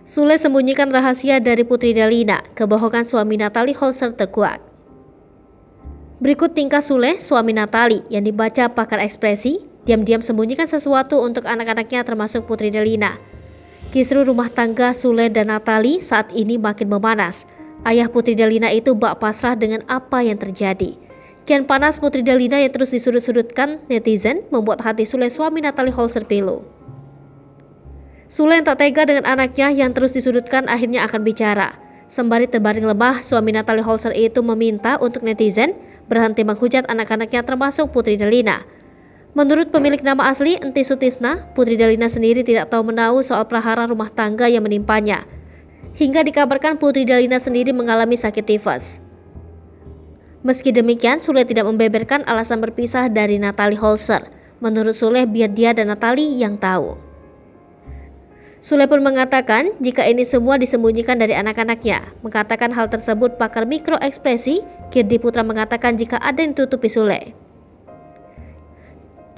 Sule sembunyikan rahasia dari Putri Delina, kebohongan suami Natalie Holzer terkuak. Berikut tingkah Sule, suami Natalie, yang dibaca pakar ekspresi, diam-diam sembunyikan sesuatu untuk anak-anaknya termasuk Putri Delina. Kisruh rumah tangga Sule dan Natalie saat ini makin memanas. Ayah Putri Delina itu bak pasrah dengan apa yang terjadi. Kian panas Putri Delina yang terus disudut-sudutkan netizen membuat hati Sule suami Natalie Holzer pilu. Sule yang tak tega dengan anaknya yang terus disudutkan akhirnya akan bicara. Sembari terbaring lemah, suami Natalie Holzer itu meminta untuk netizen berhenti menghujat anak-anaknya termasuk Putri Delina. Menurut pemilik nama asli Enti Sutisna, Putri Delina sendiri tidak tahu menahu soal prahara rumah tangga yang menimpanya. Hingga dikabarkan Putri Delina sendiri mengalami sakit tifus. Meski demikian, Sule tidak membeberkan alasan berpisah dari Natalie Holzer. Menurut Sule, biar dia dan Natalie yang tahu. Sule pun mengatakan jika ini semua disembunyikan dari anak-anaknya. Mengatakan hal tersebut pakar mikro ekspresi, Kirdi Putra mengatakan jika ada yang ditutupi Sule.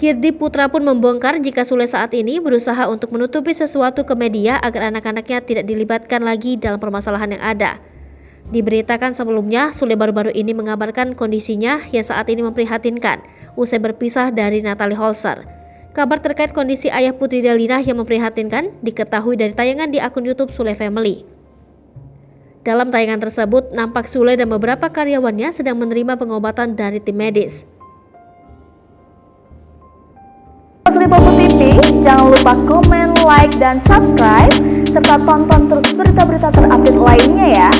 Kirdi Putra pun membongkar jika Sule saat ini berusaha untuk menutupi sesuatu ke media agar anak-anaknya tidak dilibatkan lagi dalam permasalahan yang ada. Diberitakan sebelumnya, Sule baru-baru ini mengabarkan kondisinya yang saat ini memprihatinkan usai berpisah dari Natalie Holzer. Kabar terkait kondisi ayah Putri Delina yang memprihatinkan diketahui dari tayangan di akun YouTube Sule Family. Dalam tayangan tersebut, nampak Sule dan beberapa karyawannya sedang menerima pengobatan dari tim medis. Lipopo TV, jangan lupa komen, like, dan subscribe, serta tonton terus berita-berita terupdate lainnya ya.